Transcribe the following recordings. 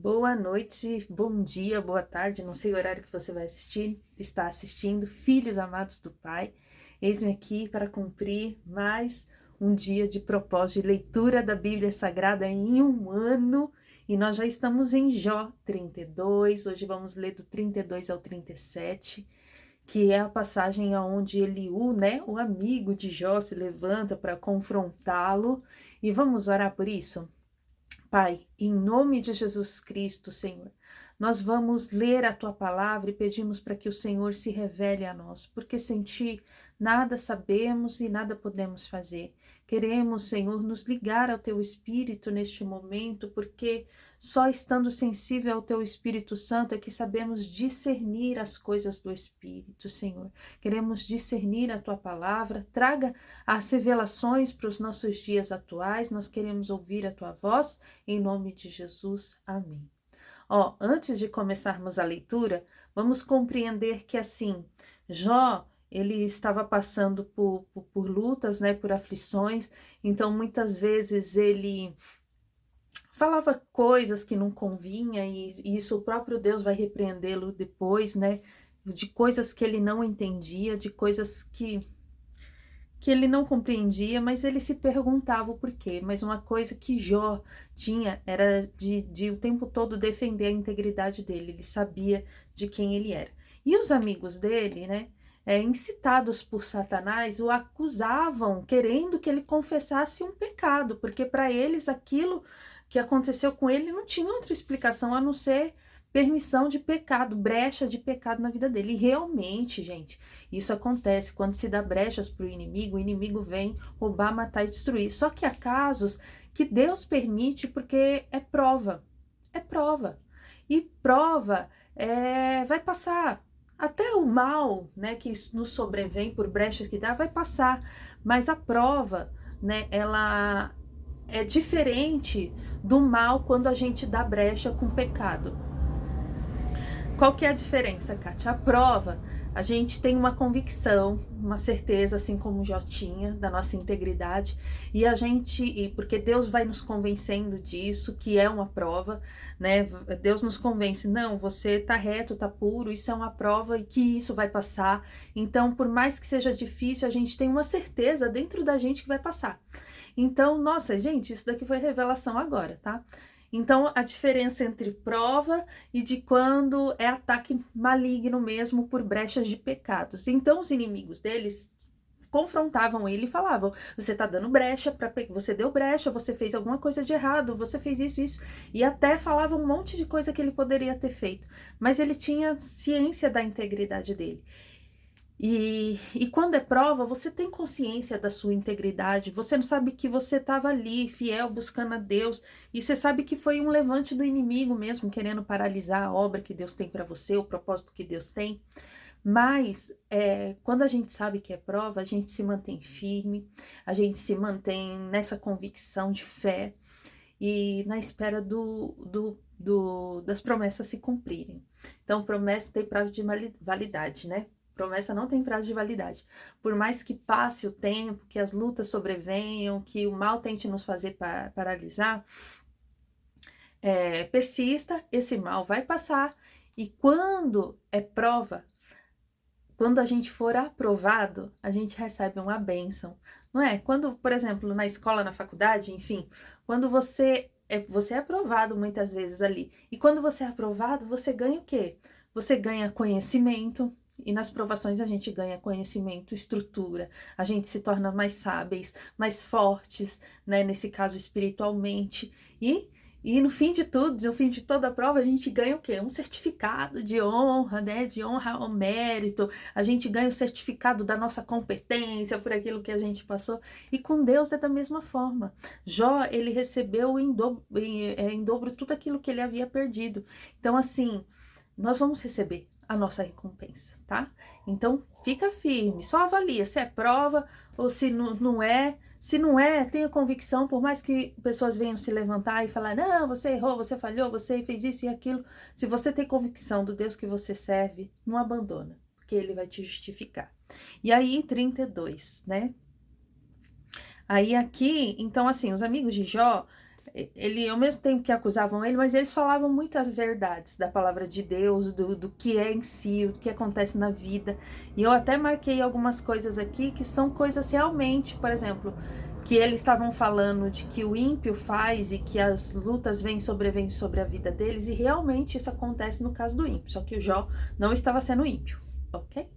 Boa noite, bom dia, boa tarde, não sei o horário que você vai está assistindo, filhos amados do Pai. Eis-me aqui para cumprir mais um dia de propósito de leitura da Bíblia Sagrada em um ano, e nós já estamos em Jó 32, hoje vamos ler do 32 ao 37, que é a passagem onde Eliú, o amigo de Jó, se levanta para confrontá-lo, e vamos orar por isso? Pai, em nome de Jesus Cristo, Senhor, nós vamos ler a Tua palavra e pedimos para que o Senhor se revele a nós, porque sem Ti nada sabemos e nada podemos fazer. Queremos, Senhor, nos ligar ao Teu Espírito neste momento, porque só estando sensível ao Teu Espírito Santo é que sabemos discernir as coisas do Espírito, Senhor. Queremos discernir a Tua palavra, traga as revelações para os nossos dias atuais, nós queremos ouvir a Tua voz, em nome de Jesus, amém. Antes de começarmos a leitura, vamos compreender que assim, Jó, ele estava passando por lutas, por aflições, então muitas vezes ele falava coisas que não convinha e isso o próprio Deus vai repreendê-lo depois, de coisas que ele não entendia, de coisas que ele não compreendia, mas ele se perguntava o porquê. Mas uma coisa que Jó tinha era de o tempo todo defender a integridade dele, ele sabia de quem ele era. E os amigos dele, incitados por Satanás, o acusavam, querendo que ele confessasse um pecado, porque para eles aquilo que aconteceu com ele não tinha outra explicação a não ser permissão de pecado, brecha de pecado na vida dele. E realmente, gente, isso acontece quando se dá brechas para o inimigo vem roubar, matar e destruir. Só que há casos que Deus permite porque é prova. É prova. E prova vai passar. Até o mal, que nos sobrevém por brechas que dá, vai passar. Mas a prova, ela é diferente do mal quando a gente dá brecha com pecado. Qual que é a diferença, Kátia? A prova, a gente tem uma convicção, uma certeza, assim como já tinha, da nossa integridade, porque Deus vai nos convencendo disso, que é uma prova, Deus nos convence, não, você tá reto, tá puro, isso é uma prova e que isso vai passar. Então, por mais que seja difícil, a gente tem uma certeza dentro da gente que vai passar. Então, nossa, gente, isso daqui foi revelação agora, tá? Então, a diferença entre prova e de quando é ataque maligno mesmo por brechas de pecados. Então, os inimigos deles confrontavam ele e falavam: você tá dando brecha, você deu brecha, você fez alguma coisa de errado, você fez isso. E até falavam um monte de coisa que ele poderia ter feito. Mas ele tinha ciência da integridade dele. E quando é prova, você tem consciência da sua integridade, você não sabe que você estava ali, fiel, buscando a Deus, e você sabe que foi um levante do inimigo mesmo, querendo paralisar a obra que Deus tem para você, o propósito que Deus tem. Mas quando a gente sabe que é prova, a gente se mantém firme, a gente se mantém nessa convicção de fé e na espera das promessas se cumprirem. Então, promessa tem prazo de validade, Promessa não tem prazo de validade. Por mais que passe o tempo, que as lutas sobrevenham, que o mal tente nos fazer paralisar, persista, esse mal vai passar. E quando é prova, quando a gente for aprovado, a gente recebe uma bênção. Não é? Quando, por exemplo, na escola, na faculdade, enfim, quando você é aprovado muitas vezes ali. E quando você é aprovado, você ganha o quê? Você ganha conhecimento. E nas provações a gente ganha conhecimento, estrutura, a gente se torna mais sábeis, mais fortes, nesse caso espiritualmente. E no fim de tudo, no fim de toda a prova, a gente ganha o quê? Um certificado de honra, de honra ao mérito. A gente ganha o certificado da nossa competência por aquilo que a gente passou. E com Deus é da mesma forma. Jó, ele recebeu em dobro tudo aquilo que ele havia perdido. Então, assim, nós vamos receber a nossa recompensa, tá? Então, fica firme, só avalia se é prova ou se não é. Se não é, tenha convicção, por mais que pessoas venham se levantar e falar: não, você errou, você falhou, você fez isso e aquilo. Se você tem convicção do Deus que você serve, não abandona, porque ele vai te justificar. E aí, 32, Aí aqui, então assim, os amigos de Jó, Ele, ao mesmo tempo que acusavam ele, mas eles falavam muitas verdades da palavra de Deus, do que é em si, do que acontece na vida. E eu até marquei algumas coisas aqui que são coisas realmente, por exemplo, que eles estavam falando de que o ímpio faz e que as lutas sobrevêm sobre a vida deles, e realmente isso acontece no caso do ímpio, só que o Jó não estava sendo ímpio, ok?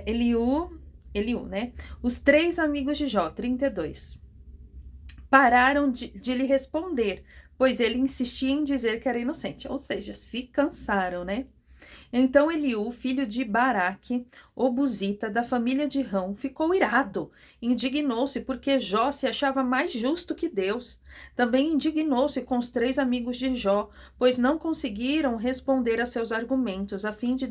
Eliú, né? Os 3 amigos de Jó, 32. Pararam de lhe responder, pois ele insistia em dizer que era inocente. Ou seja, se cansaram, né? Então Eliú, filho de Baraque, o buzita, da família de Rão, ficou irado. Indignou-se porque Jó se achava mais justo que Deus. Também indignou-se com os 3 amigos de Jó, pois não conseguiram responder a seus argumentos, a fim de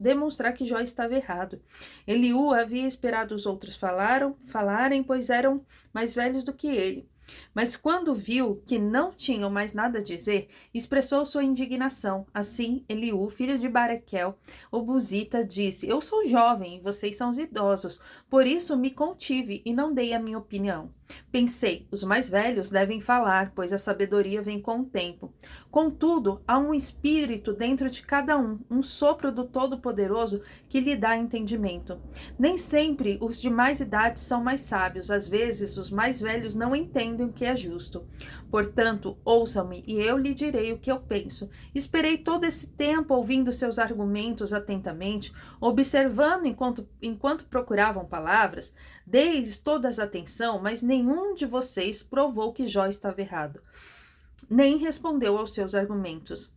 demonstrar que Jó estava errado. Eliú havia esperado os outros falarem, pois eram mais velhos do que ele. Mas quando viu que não tinham mais nada a dizer, expressou sua indignação. Assim, Eliú, filho de Baraquel, o buzita, disse: Eu sou jovem e vocês são os idosos, por isso me contive e não dei a minha opinião. Pensei, os mais velhos devem falar, pois a sabedoria vem com o tempo. Contudo, há um espírito dentro de cada um sopro do Todo-Poderoso que lhe dá entendimento. Nem sempre os de mais idade são mais sábios, às vezes os mais velhos não entendem o que é justo. Portanto, ouça-me e eu lhe direi o que eu penso. Esperei todo esse tempo ouvindo seus argumentos atentamente, observando enquanto procuravam palavras. Dei-lhes todas atenção, mas nenhum de vocês provou que Jó estava errado, nem respondeu aos seus argumentos.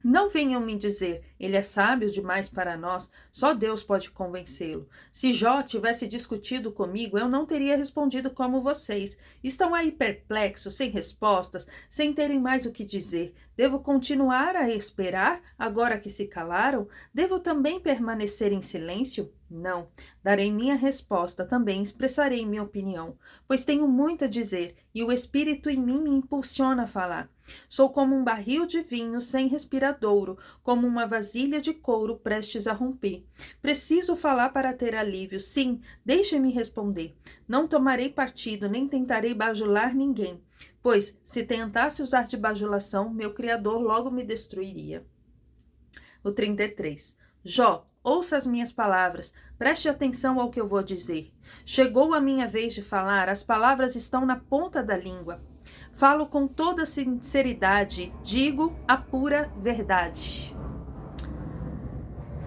Não venham me dizer, ele é sábio demais para nós, só Deus pode convencê-lo. Se Jó tivesse discutido comigo, eu não teria respondido como vocês. Estão aí perplexos, sem respostas, sem terem mais o que dizer. Devo continuar a esperar, agora que se calaram? Devo também permanecer em silêncio? Não. Darei minha resposta, também expressarei minha opinião, pois tenho muito a dizer, e o Espírito em mim me impulsiona a falar. Sou como um barril de vinho sem respiradouro, como uma vasilha de couro prestes a romper. Preciso falar para ter alívio. Sim, deixe-me responder. Não tomarei partido, nem tentarei bajular ninguém, pois, se tentasse usar de bajulação, meu Criador logo me destruiria. O 33. Jó, ouça as minhas palavras, preste atenção ao que eu vou dizer. Chegou a minha vez de falar, as palavras estão na ponta da língua. Falo com toda sinceridade, digo a pura verdade.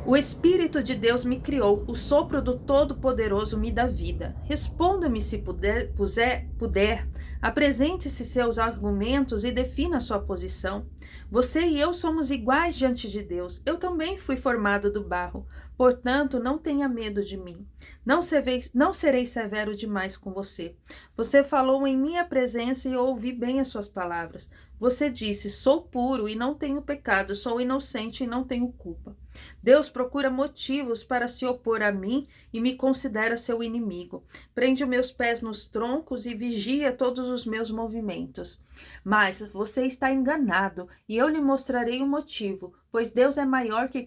O Espírito de Deus me criou, o sopro do Todo-Poderoso me dá vida. Responda-me se puder, apresente-se seus argumentos e defina sua posição. Você e eu somos iguais diante de Deus. Eu também fui formado do barro. Portanto, não tenha medo de mim. Não serei severo demais com você. Você falou em minha presença e eu ouvi bem as suas palavras. Você disse, sou puro e não tenho pecado, sou inocente e não tenho culpa. Deus procura motivos para se opor a mim e me considera seu inimigo. Prende meus pés nos troncos e vigia todos os meus movimentos. Mas você está enganado e eu lhe mostrarei o motivo, pois Deus é maior que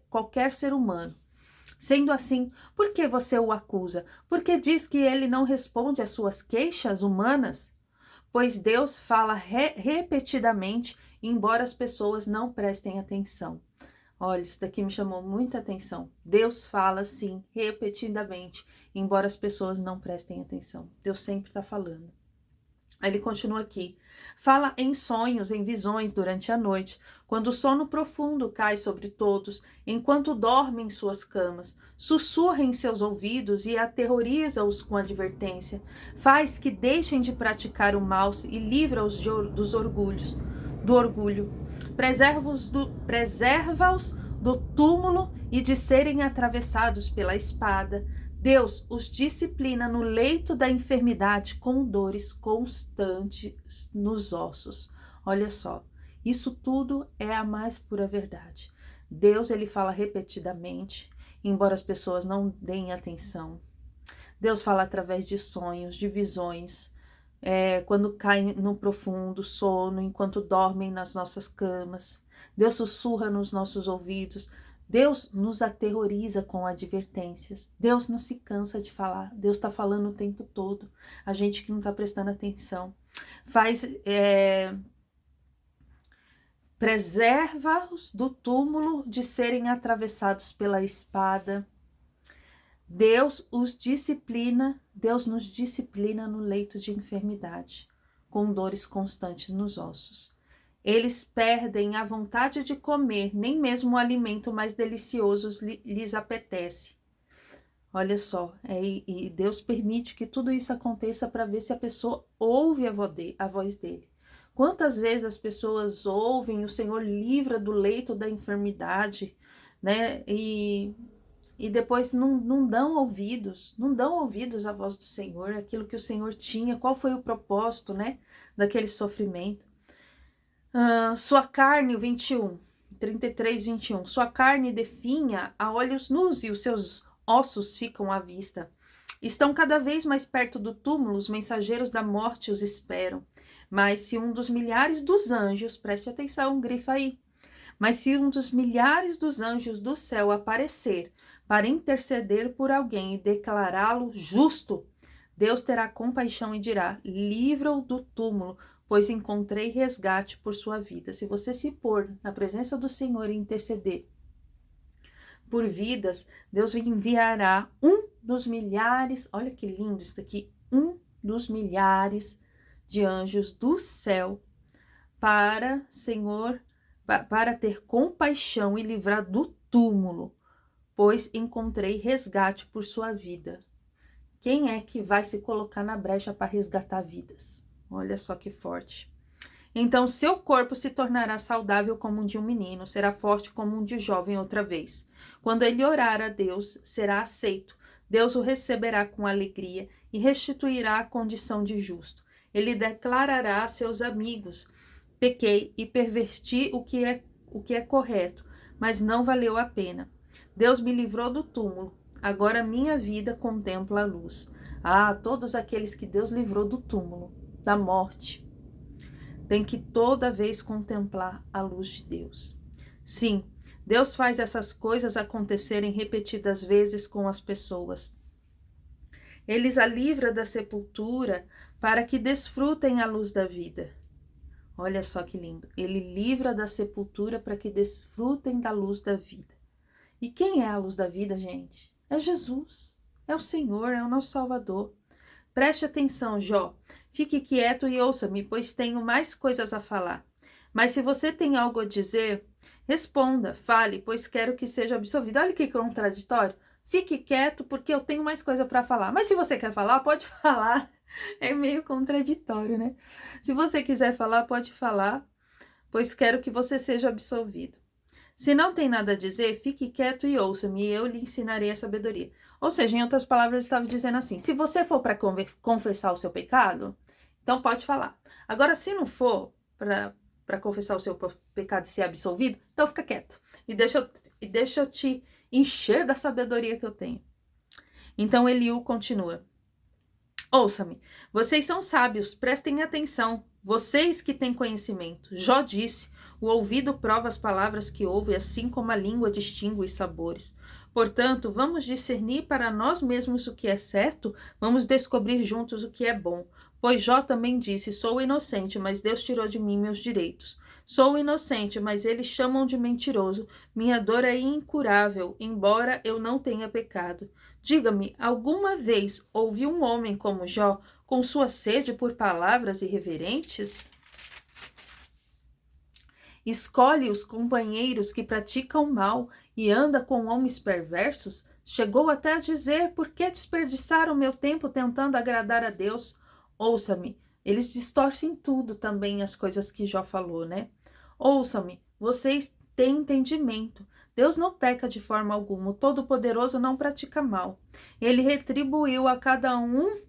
qualquer ser humano. Sendo assim, por que você o acusa? Por que diz que ele não responde às suas queixas humanas? Pois Deus fala repetidamente, embora as pessoas não prestem atenção. Olha, isso daqui me chamou muita atenção. Deus fala, sim, repetidamente, embora as pessoas não prestem atenção. Deus sempre está falando. Aí ele continua aqui. Fala em sonhos, em visões durante a noite, quando o sono profundo cai sobre todos, enquanto dormem em suas camas. Sussurra em seus ouvidos e aterroriza-os com advertência. Faz que deixem de praticar o mal e livra-os do orgulho. Preserva-os do túmulo e de serem atravessados pela espada. Deus os disciplina no leito da enfermidade com dores constantes nos ossos. Olha só, isso tudo é a mais pura verdade. Deus, ele fala repetidamente, embora as pessoas não deem atenção. Deus fala através de sonhos, de visões, quando caem no profundo sono, enquanto dormem nas nossas camas. Deus sussurra nos nossos ouvidos. Deus nos aterroriza com advertências. Deus não se cansa de falar. Deus está falando o tempo todo. A gente que não está prestando atenção. Preserva-os do túmulo de serem atravessados pela espada. Deus nos disciplina no leito de enfermidade, com dores constantes nos ossos. Eles perdem a vontade de comer, nem mesmo o alimento mais delicioso lhes apetece. Olha só, e Deus permite que tudo isso aconteça para ver se a pessoa ouve a voz dele. Quantas vezes as pessoas ouvem, o Senhor livra do leito da enfermidade, né? E depois não dão ouvidos à voz do Senhor, aquilo que o Senhor tinha, qual foi o propósito, né, daquele sofrimento. Sua carne, 33, 21, sua carne definha a olhos nus e os seus ossos ficam à vista. Estão cada vez mais perto do túmulo, os mensageiros da morte os esperam. Mas se um dos milhares dos anjos, preste atenção, grifa aí, mas se um dos milhares dos anjos do céu aparecer para interceder por alguém e declará-lo justo, Deus terá compaixão e dirá: livra-o do túmulo, pois encontrei resgate por sua vida. Se você se pôr na presença do Senhor e interceder por vidas, Deus enviará um dos milhares, olha que lindo isso daqui, um dos milhares de anjos do céu para ter compaixão e livrar do túmulo, pois encontrei resgate por sua vida. Quem é que vai se colocar na brecha para resgatar vidas? Olha só que forte. Então seu corpo se tornará saudável como um de um menino, será forte como um de jovem outra vez. Quando ele orar a Deus, será aceito. Deus o receberá com alegria e restituirá a condição de justo. Ele declarará a seus amigos: pequei e perverti o que é correto, mas não valeu a pena. Deus me livrou do túmulo, agora minha vida contempla a luz. Todos aqueles que Deus livrou do túmulo, da morte, tem que toda vez contemplar a luz de Deus. Sim, Deus faz essas coisas acontecerem repetidas vezes com as pessoas. Ele a livra da sepultura para que desfrutem a luz da vida. Olha só que lindo. Ele livra da sepultura para que desfrutem da luz da vida. E quem é a luz da vida, gente? É Jesus. É o Senhor, é o nosso Salvador. Preste atenção, Jó. Fique quieto e ouça-me, pois tenho mais coisas a falar. Mas se você tem algo a dizer, responda, fale, pois quero que seja absolvido. Olha que contraditório. Fique quieto porque eu tenho mais coisa para falar. Mas se você quer falar, pode falar. É meio contraditório, né? Se você quiser falar, pode falar, pois quero que você seja absolvido. Se não tem nada a dizer, fique quieto e ouça-me, e eu lhe ensinarei a sabedoria. Ou seja, em outras palavras, ele estava dizendo assim: se você for para confessar o seu pecado, então pode falar. Agora, se não for para confessar o seu pecado e ser absolvido, então fica quieto. E deixa eu te encher da sabedoria que eu tenho. Então Eliú continua: ouça-me, vocês são sábios, prestem atenção, vocês que têm conhecimento. Jó disse: o ouvido prova as palavras que ouve, assim como a língua distingue os sabores. Portanto, vamos discernir para nós mesmos o que é certo, vamos descobrir juntos o que é bom. Pois Jó também disse: sou inocente, mas Deus tirou de mim meus direitos. Sou inocente, mas eles chamam de mentiroso. Minha dor é incurável, embora eu não tenha pecado. Diga-me, alguma vez ouvi um homem como Jó, com sua sede por palavras irreverentes? Escolhe os companheiros que praticam mal e anda com homens perversos? Chegou até a dizer: por que desperdiçar o meu tempo tentando agradar a Deus? Ouça-me, eles distorcem tudo também, as coisas que Jó falou, né? Ouça-me, vocês têm entendimento. Deus não peca de forma alguma, o Todo-Poderoso não pratica mal. Ele retribuiu a cada um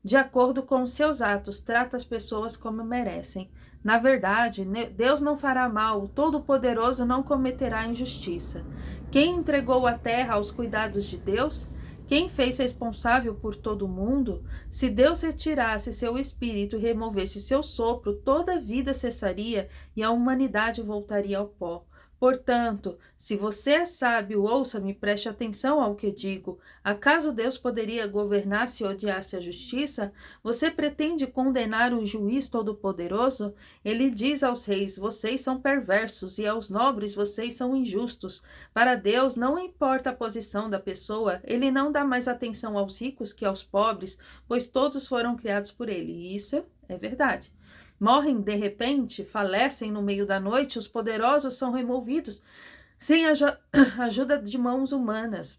de acordo com os seus atos, trata as pessoas como merecem. Na verdade, Deus não fará mal, o Todo-Poderoso não cometerá injustiça. Quem entregou a terra aos cuidados de Deus? Quem fez responsável por todo o mundo? Se Deus retirasse seu espírito e removesse seu sopro, toda a vida cessaria e a humanidade voltaria ao pó. Portanto, se você é sábio, ouça-me, preste atenção ao que digo. Acaso Deus poderia governar se odiasse a justiça? Você pretende condenar o juiz todo-poderoso? Ele diz aos reis: vocês são perversos, e aos nobres: vocês são injustos. Para Deus não importa a posição da pessoa, ele não dá mais atenção aos ricos que aos pobres, pois todos foram criados por ele. E isso é verdade. Morrem de repente, falecem no meio da noite, os poderosos são removidos sem a ajuda de mãos humanas.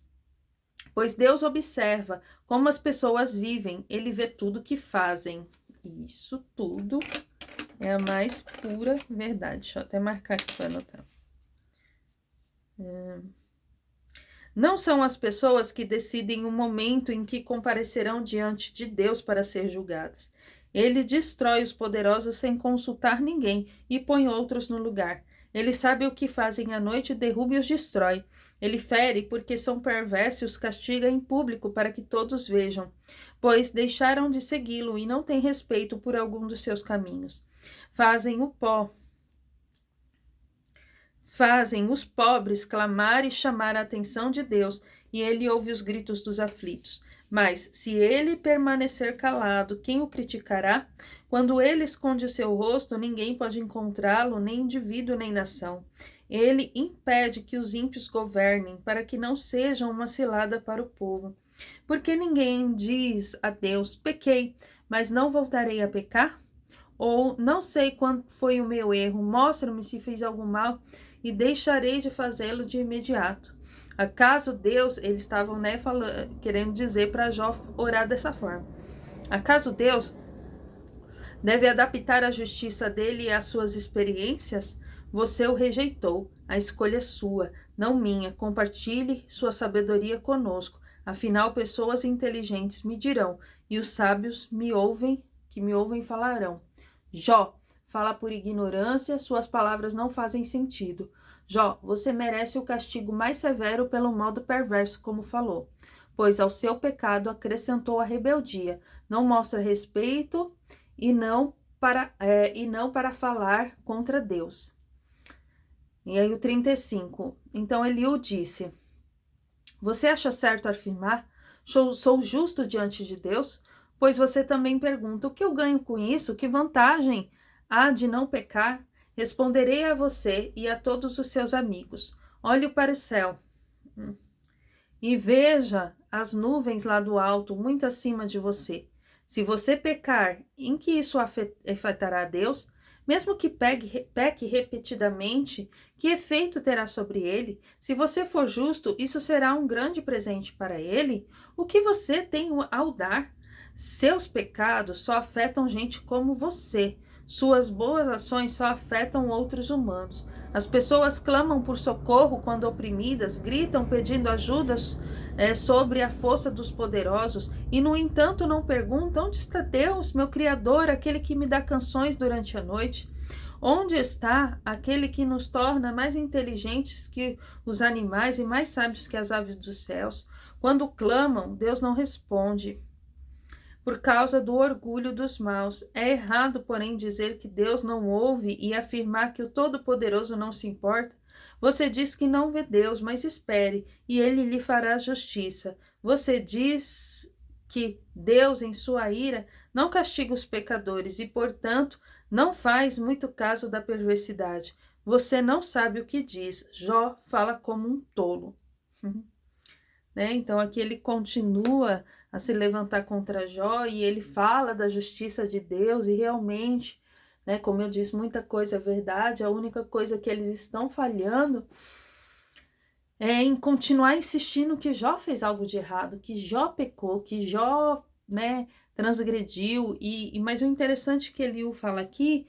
Pois Deus observa como as pessoas vivem, ele vê tudo que fazem. Isso tudo é a mais pura verdade. Deixa eu até marcar aqui para anotar. Não são as pessoas que decidem o momento em que comparecerão diante de Deus para ser julgadas. Ele destrói os poderosos sem consultar ninguém e põe outros no lugar. Ele sabe o que fazem à noite e derruba e os destrói. Ele fere porque são perversos e os castiga em público para que todos vejam, pois deixaram de segui-lo e não têm respeito por algum dos seus caminhos. Fazem os pobres clamar e chamar a atenção de Deus, e ele ouve os gritos dos aflitos. Mas, se ele permanecer calado, quem o criticará? Quando ele esconde o seu rosto, ninguém pode encontrá-lo, nem indivíduo, nem nação. Ele impede que os ímpios governem, para que não sejam uma cilada para o povo. Porque ninguém diz a Deus: pequei, mas não voltarei a pecar? Ou, não sei quando foi o meu erro, mostra-me se fiz algum mal, e deixarei de fazê-lo de imediato. Acaso Deus, eles estavam querendo dizer para Jó orar dessa forma. Acaso Deus deve adaptar a justiça dele às suas experiências? Você o rejeitou, a escolha é sua, não minha. Compartilhe sua sabedoria conosco. Afinal, pessoas inteligentes me dirão, e os sábios que me ouvem falarão. Jó, fala por ignorância, suas palavras não fazem sentido. Jó, você merece o castigo mais severo pelo modo perverso como falou, pois ao seu pecado acrescentou a rebeldia, não mostra respeito e não para falar contra Deus. E aí o 35. Então Eliú disse: você acha certo afirmar: sou justo diante de Deus? Pois você também pergunta: o que eu ganho com isso? Que vantagem há de não pecar? Responderei a você e a todos os seus amigos: olhe para o céu e veja as nuvens lá do alto, muito acima de você. Se você pecar, em que isso afetará a Deus? Mesmo que peque repetidamente, que efeito terá sobre ele? Se você for justo, isso será um grande presente para ele? O que você tem ao dar? Seus pecados só afetam gente como você. Suas boas ações só afetam outros humanos. As pessoas clamam por socorro quando oprimidas, gritam pedindo ajuda sobre a força dos poderosos e, no entanto, não perguntam: onde está Deus, meu Criador, aquele que me dá canções durante a noite? Onde está aquele que nos torna mais inteligentes que os animais e mais sábios que as aves dos céus? Quando clamam, Deus não responde. Por causa do orgulho dos maus. É errado, porém, dizer que Deus não ouve e afirmar que o Todo-Poderoso não se importa. Você diz que não vê Deus, mas espere, e ele lhe fará justiça. Você diz que Deus, em sua ira, não castiga os pecadores e, portanto, não faz muito caso da perversidade. Você não sabe o que diz. Jó fala como um tolo. Então, aqui ele continua a se levantar contra Jó e ele fala da justiça de Deus e realmente, como eu disse, muita coisa é verdade. A única coisa que eles estão falhando é em continuar insistindo que Jó fez algo de errado, que Jó pecou, que Jó, transgrediu. Mas o interessante que Eliú fala aqui: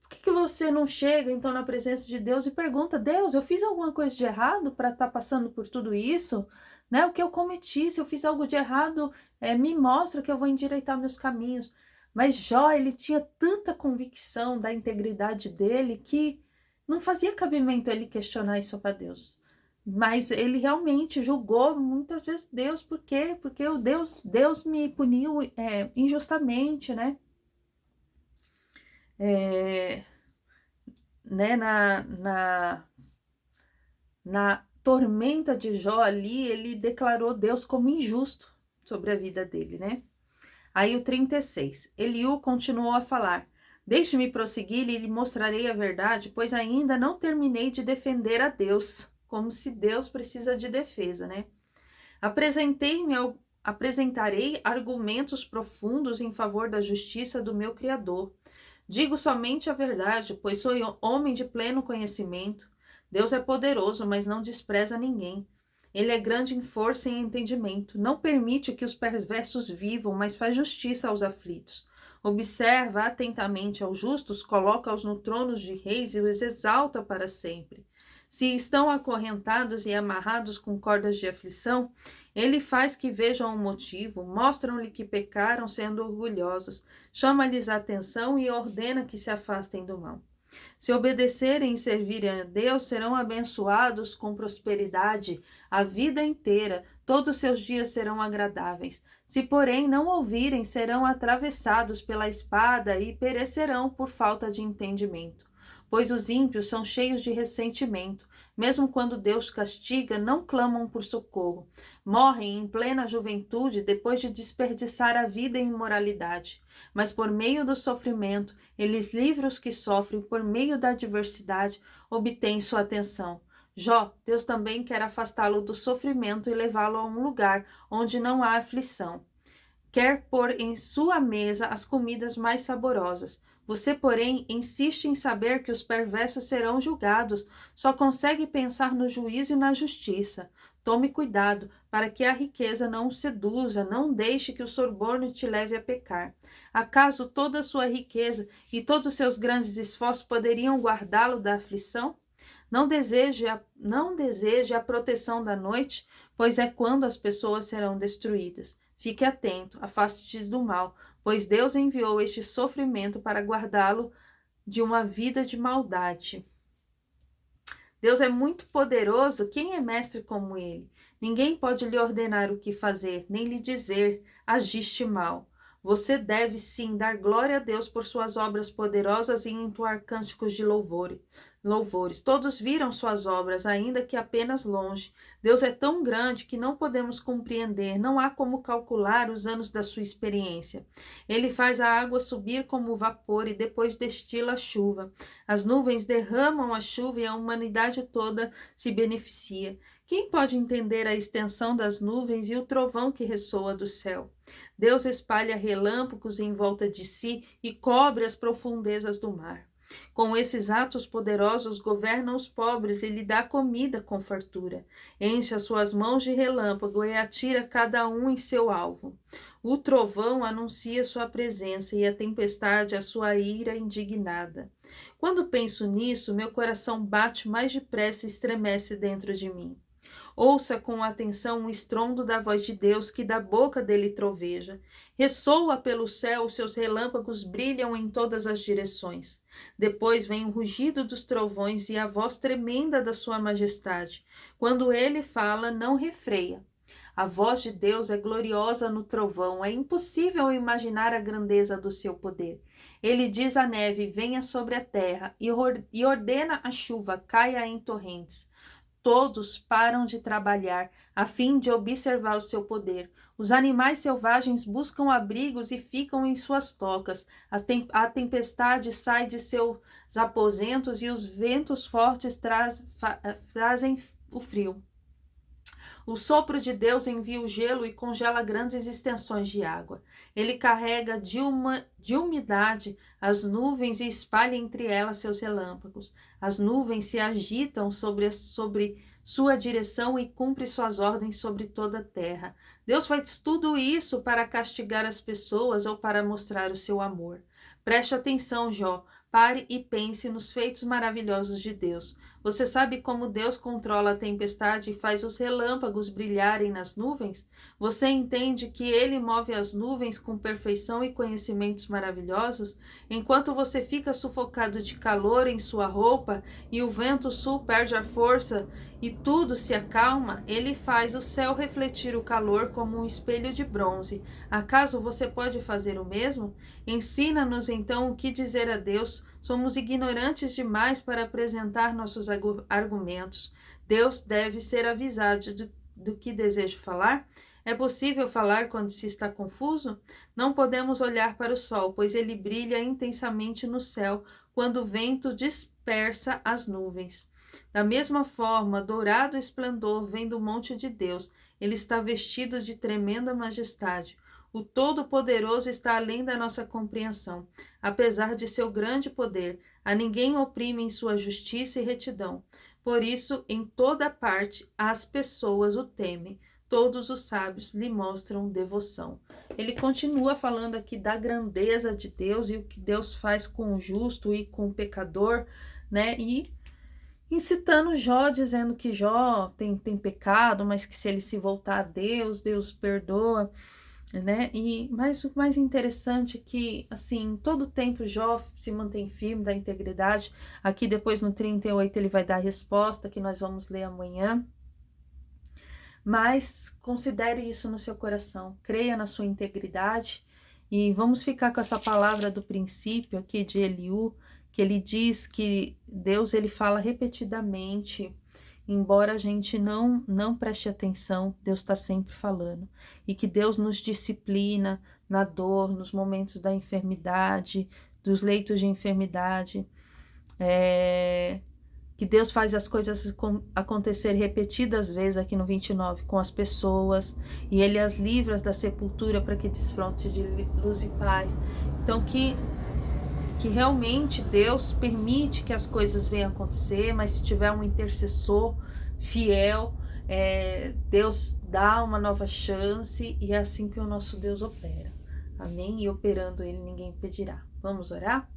por que você não chega então na presença de Deus e pergunta: Deus, eu fiz alguma coisa de errado para estar passando por tudo isso? O que eu cometi? Se eu fiz algo de errado, me mostra que eu vou endireitar meus caminhos. Mas Jó, ele tinha tanta convicção da integridade dele que não fazia cabimento ele questionar isso para Deus. Mas ele realmente julgou muitas vezes Deus. Por quê? Porque Deus me puniu injustamente, Na tormenta de Jó ali, ele declarou Deus como injusto sobre a vida dele, né? Aí o 36. Eliú continuou a falar: Deixe-me prosseguir e lhe mostrarei a verdade, pois ainda não terminei de defender a Deus. Como se Deus precisa de defesa, né? Apresentarei argumentos profundos em favor da justiça do meu Criador. Digo somente a verdade, pois sou homem de pleno conhecimento. Deus é poderoso, mas não despreza ninguém. Ele é grande em força e em entendimento. Não permite que os perversos vivam, mas faz justiça aos aflitos. Observa atentamente aos justos, coloca-os no trono de reis e os exalta para sempre. Se estão acorrentados e amarrados com cordas de aflição, ele faz que vejam o motivo, mostram-lhe que pecaram sendo orgulhosos, chama-lhes a atenção e ordena que se afastem do mal. Se obedecerem e servirem a Deus, serão abençoados com prosperidade a vida inteira, todos os seus dias serão agradáveis. Se, porém, não ouvirem, serão atravessados pela espada e perecerão por falta de entendimento. Pois os ímpios são cheios de ressentimento. Mesmo quando Deus castiga, não clamam por socorro. Morrem em plena juventude depois de desperdiçar a vida em imoralidade. Mas por meio do sofrimento, eles livram os que sofrem, por meio da adversidade, obtêm sua atenção. Jó, Deus também quer afastá-lo do sofrimento e levá-lo a um lugar onde não há aflição. Quer pôr em sua mesa as comidas mais saborosas. Você, porém, insiste em saber que os perversos serão julgados. Só consegue pensar no juízo e na justiça. Tome cuidado para que a riqueza não o seduza, não deixe que o suborno te leve a pecar. Acaso toda a sua riqueza e todos os seus grandes esforços poderiam guardá-lo da aflição? Não deseje a proteção da noite, pois é quando as pessoas serão destruídas. Fique atento, afaste-te do mal, pois Deus enviou este sofrimento para guardá-lo de uma vida de maldade. Deus é muito poderoso, quem é mestre como ele? Ninguém pode lhe ordenar o que fazer, nem lhe dizer, agiste mal. Você deve sim dar glória a Deus por suas obras poderosas e entoar cânticos de louvores. Todos viram suas obras, ainda que apenas longe. Deus é tão grande que não podemos compreender, não há como calcular os anos da sua experiência. Ele faz a água subir como vapor e depois destila a chuva. As nuvens derramam a chuva e a humanidade toda se beneficia. Quem pode entender a extensão das nuvens e o trovão que ressoa do céu? Deus espalha relâmpagos em volta de si e cobre as profundezas do mar. Com esses atos poderosos governa os pobres e lhe dá comida com fartura. Enche as suas mãos de relâmpago e atira cada um em seu alvo. O trovão anuncia sua presença e a tempestade a sua ira indignada. Quando penso nisso, meu coração bate mais depressa e estremece dentro de mim. Ouça com atenção o estrondo da voz de Deus que da boca dele troveja. Ressoa pelo céu, os seus relâmpagos brilham em todas as direções. Depois vem o rugido dos trovões e a voz tremenda da sua majestade. Quando ele fala, não refreia. A voz de Deus é gloriosa no trovão, é impossível imaginar a grandeza do seu poder. Ele diz à neve, venha sobre a terra, e ordena a chuva, caia em torrentes. Todos param de trabalhar, a fim de observar o seu poder. Os animais selvagens buscam abrigos e ficam em suas tocas. A tempestade sai de seus aposentos e os ventos fortes trazem o frio. O sopro de Deus envia o gelo e congela grandes extensões de água. Ele carrega de umidade as nuvens e espalha entre elas seus relâmpagos. As nuvens se agitam sobre sua direção e cumpre suas ordens sobre toda a terra. Deus faz tudo isso para castigar as pessoas ou para mostrar o seu amor. Preste atenção, Jó. Pare e pense nos feitos maravilhosos de Deus. Você sabe como Deus controla a tempestade e faz os relâmpagos brilharem nas nuvens? Você entende que Ele move as nuvens com perfeição e conhecimentos maravilhosos? Enquanto você fica sufocado de calor em sua roupa e o vento sul perde a força e tudo se acalma, Ele faz o céu refletir o calor como um espelho de bronze. Acaso você pode fazer o mesmo? Ensina-nos então o que dizer a Deus, somos ignorantes demais para apresentar nossos argumentos. Deus deve ser avisado do que desejo falar? É possível falar quando se está confuso? Não podemos olhar para o sol, pois ele brilha intensamente no céu quando o vento dispersa as nuvens. Da mesma forma, dourado esplendor vem do monte de Deus. Ele está vestido de tremenda majestade. O Todo-Poderoso está além da nossa compreensão. Apesar de seu grande poder, a ninguém oprime em sua justiça e retidão. Por isso, em toda parte, as pessoas o temem. Todos os sábios lhe mostram devoção. Ele continua falando aqui da grandeza de Deus e o que Deus faz com o justo e com o pecador, né? E incitando Jó, dizendo que Jó tem pecado, mas que se ele se voltar a Deus, Deus perdoa, né? Mas o mais interessante é que, assim, todo tempo Jó se mantém firme da integridade. Aqui depois no 38 ele vai dar a resposta que nós vamos ler amanhã. Mas considere isso no seu coração, creia na sua integridade e vamos ficar com essa palavra do princípio aqui de Eliú, que ele diz que Deus ele fala repetidamente, embora a gente não preste atenção, Deus está sempre falando e que Deus nos disciplina na dor, nos momentos da enfermidade, dos leitos de enfermidade, que Deus faz as coisas acontecer repetidas vezes aqui no 29 com as pessoas e Ele as livra da sepultura para que desfrute de luz e paz. Então que realmente Deus permite que as coisas venham acontecer, mas se tiver um intercessor fiel, Deus dá uma nova chance e é assim que o nosso Deus opera. Amém? E operando Ele ninguém impedirá. Vamos orar?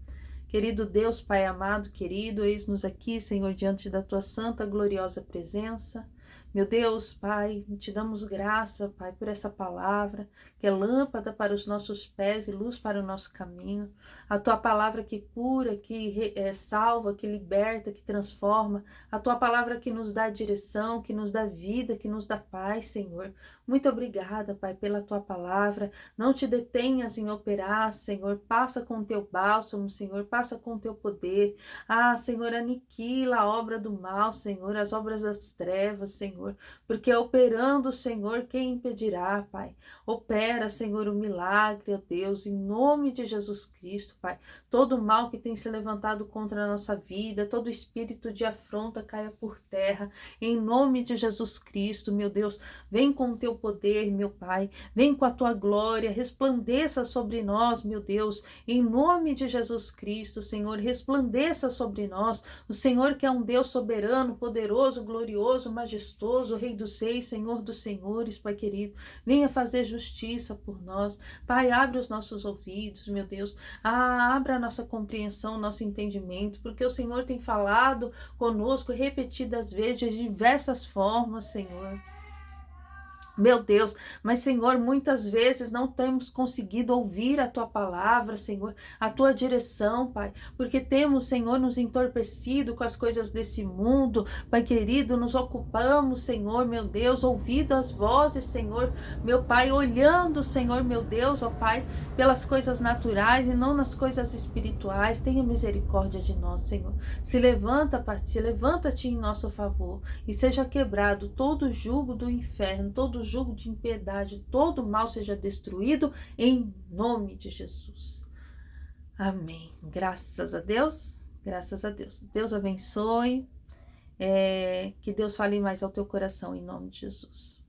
Querido Deus, Pai amado, querido, eis-nos aqui, Senhor, diante da Tua santa, gloriosa presença. Meu Deus, Pai, te damos graça, Pai, por essa palavra, que é lâmpada para os nossos pés e luz para o nosso caminho. A Tua palavra que cura, que salva, que liberta, que transforma. A Tua palavra que nos dá direção, que nos dá vida, que nos dá paz, Senhor. Muito obrigada, Pai, pela Tua palavra. Não te detenhas em operar, Senhor. Passa com o Teu bálsamo, Senhor. Passa com o Teu poder. Ah, Senhor, aniquila a obra do mal, Senhor, as obras das trevas, Senhor. Porque operando, Senhor, quem impedirá, Pai? Opera, Senhor, o milagre, ó Deus, em nome de Jesus Cristo, Pai. Todo mal que tem se levantado contra a nossa vida, todo espírito de afronta caia por terra, em nome de Jesus Cristo, meu Deus. Vem com o Teu poder, meu Pai. Vem com a Tua glória, resplandeça sobre nós, meu Deus, em nome de Jesus Cristo, Senhor, resplandeça sobre nós. O Senhor que é um Deus soberano, poderoso, glorioso, majestoso, Rei dos Reis, Senhor dos Senhores, Pai querido, venha fazer justiça por nós. Pai, abre os nossos ouvidos, meu Deus, abra a nossa compreensão, nosso entendimento, porque o Senhor tem falado conosco repetidas vezes, de diversas formas, Senhor. Meu Deus, mas Senhor, muitas vezes não temos conseguido ouvir a Tua palavra, Senhor, a Tua direção, Pai, porque temos, Senhor, nos entorpecido com as coisas desse mundo, Pai querido, nos ocupamos, Senhor, meu Deus, ouvindo as vozes, Senhor, meu Pai, olhando, Senhor, meu Deus, ó Pai, pelas coisas naturais e não nas coisas espirituais. Tenha misericórdia de nós, Senhor. Se levanta, Pai, se levanta-te em nosso favor e seja quebrado todo o jugo do inferno, todo o jugo de impiedade, todo mal seja destruído em nome de Jesus. Amém. Graças a Deus. Graças a Deus. Deus abençoe. Que Deus fale mais ao teu coração em nome de Jesus.